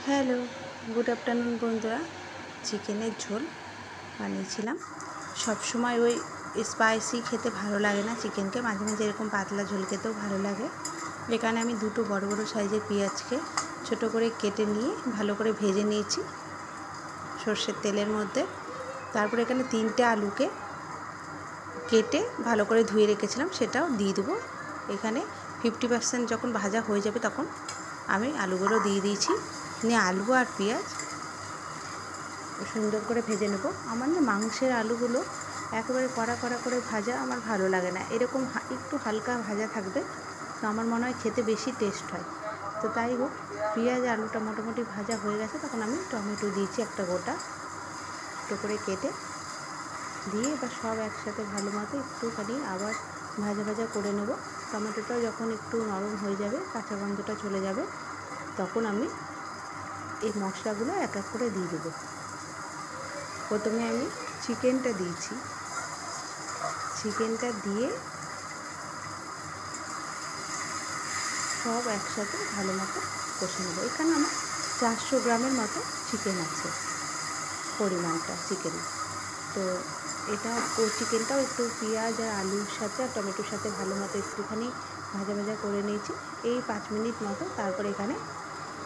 Hello, good afternoon বন্ধুরা। চিকেনের ঝোল বানিয়েছিলাম। সবসময় ওই স্পাইসি খেতে ভালো লাগে না চিকেনকে, মাঝে মাঝে এরকম পাতলা ঝোল খেতেও ভালো লাগে। এখানে আমি দুটো বড় বড় সাইজের পেঁয়াজকে ছোট করে কেটে নিয়ে ভালো করে ভেজে নিয়েছি সর্ষের তেলের মধ্যে। তারপর এখানে 3টে আলুকে কেটে ভালো করে ধুয়ে রেখেছিলাম, সেটাও দিয়ে দেবো। এখানে 50% যখন ভাজা হয়ে যাবে তখন আমি আলুগুলো দিয়ে দিয়েছি। নিয়ে আলু আর পেঁয়াজ সুন্দর করে ভেজে নেব। আমার না মাংসের আলুগুলো একেবারে কড়া কড়া করে ভাজা আমার ভালো লাগে না, এরকম একটু হালকা ভাজা থাকবে তো আমার মনে হয় খেতে বেশি টেস্ট হয়। তো তাই হোক, পেঁয়াজ আলুটা মোটামুটি ভাজা হয়ে গেছে, তখন আমি টমেটো দিয়েছি একটা গোটা ছোটো করে কেটে দিয়ে এবার সব একসাথে ভালো মতো একটুখানি আবার ভাজা ভাজা করে নেব। টমেটোটা যখন একটু নরম হয়ে যাবে, কাঁচা গন্ধটা চলে যাবে, তখন আমি এই মশলাগুলো এক এক করে দিয়ে দেবো। প্রথমে আমি চিকেনটা দিয়েছি, চিকেনটা দিয়ে সব একসাথে ভালো মতো কষে নেবো। এখানে আমার 400 গ্রামের মতো চিকেন আছে পরিমাণটা চিকেনের। তো এটা চিকেনটাও একটু পেঁয়াজ আর আলুর সাথে আর টমেটোর সাথে ভালো মতো একটুখানি ভাজা ভাজা করে নিয়েছি এই 5 মিনিট মতো। তারপরে এখানে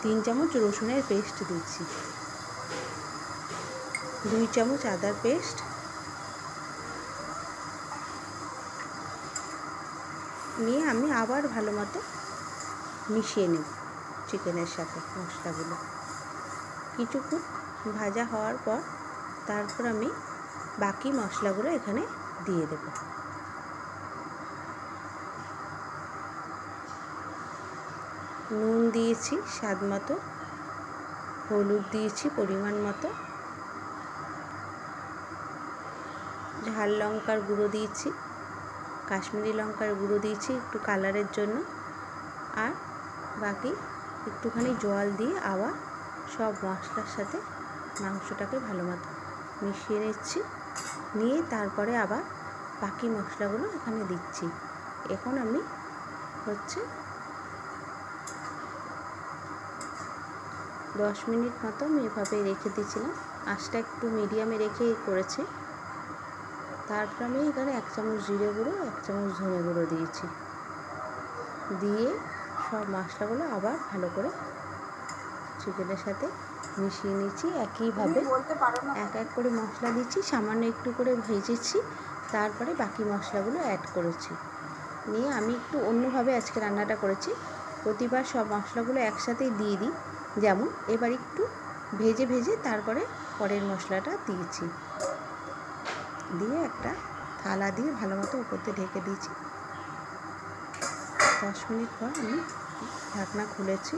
3 চামচ রসুনের পেস্ট দিচ্ছি, 2 চামচ আদার পেস্ট নিয়ে আমি আবার ভালো মতো মিশিয়ে নেব চিকেনের সাথে মশলাগুলো। কিছুক্ষণ ভাজা হওয়ার পর তারপর আমি বাকি মশলাগুলো এখানে দিয়ে দেব। নুন দিয়েছি স্বাদ মতো, হলুদ দিয়েছি পরিমাণ মতো, ঝাল লঙ্কার গুঁড়ো দিয়েছি, কাশ্মীরি লঙ্কার গুঁড়ো দিয়েছি একটু কালারের জন্য, আর বাকি একটুখানি জল দিয়ে আবার সব মশলার সাথে মাংসটাকে ভালো মতো মিশিয়ে নিচ্ছি। নিয়ে তারপরে আবার বাকি মশলাগুলো এখানে দিচ্ছি। এখন আমি 10 মিনিট মতো আমি এভাবে রেখে দিয়েছিলাম, আঁচটা একটু মিডিয়ামে রেখে করেছি। তারপর আমি এখানে 1 চামচ জিরে গুঁড়ো 1 চামচ ধনে গুঁড়ো দিয়েছি, দিয়ে সব মশলাগুলো আবার ভালো করে চিকেনের সাথে মিশিয়ে নিচ্ছি। একইভাবে এক এক করে মশলা দিচ্ছি, সামান্য একটু করে ভেজেছি, তারপরে বাকি মশলাগুলো অ্যাড করেছি। নিয়ে আমি একটু অন্যভাবে আজকে রান্নাটা করেছি, প্রতিবার সব মশলাগুলো একসাথেই দিয়ে দিই, যেমন এবার একটু ভেজে ভেজে তারপরে পরের মশলাটা দিয়েছি। দিয়ে একটা থালা দিয়ে ভালো মতো উপর দিয়ে ঢেকে দিয়েছি। 10 মিনিট পর আমি ঢাকনা খুলেছি।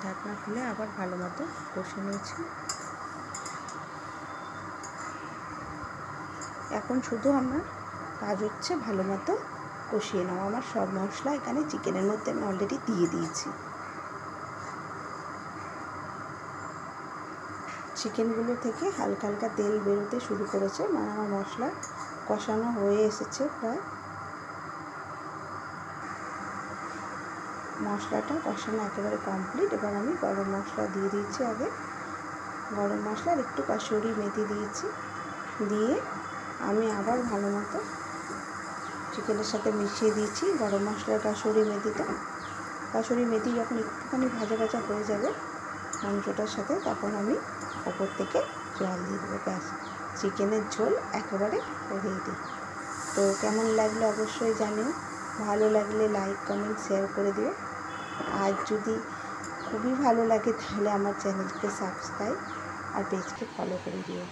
ঢাকনা খুলে আবার ভালো মতো কষে নিয়েছি। এখন শুধু আমার কাজ হচ্ছে ভালো মতো কষিয়ে নেওয়া। আমার সব মশলা এখানে চিকেনের মধ্যে আমি অলরেডি দিয়ে দিয়েছি। চিকেনগুলো থেকে হালকা হালকা তেল বেরোতে শুরু করেছে, মানে আমার মশলা কষানো হয়ে এসেছে প্রায়। মশলাটা কষানো একেবারে কমপ্লিট। এবার আমি গরম মশলা দিয়ে দিয়েছি। আগে গরম মশলার একটু কাসুরি মেথি দিয়েছি, দিয়ে আমি আবার ভালো মতো চিকেনের সাথে মিশিয়ে দিয়েছি গরম মশলার কাসুরি মেথিটা। কাসুরি মেথি যখন একটুখানি ভাজা ভাজা হয়ে যাবে মাংসটার সাথে, তখন আমি ওপর থেকে জল দিয়ে দেবো। ব্যাস, চিকেনের ঝোল একেবারে রেডি। তো কেমন লাগলো অবশ্যই জানিও, ভালো লাগলে লাইক কমেন্ট শেয়ার করে দিও। আর যদি খুবই ভালো লাগে তাহলে আমার চ্যানেলকে সাবস্ক্রাইব আর পেজকে ফলো করে দিও।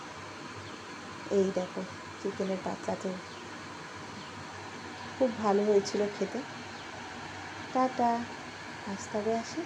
এই দেখো চিকেনের পাতলাতে খুব ভালো হয়েছিল খেতে। টাটা, আজ তবে আসি।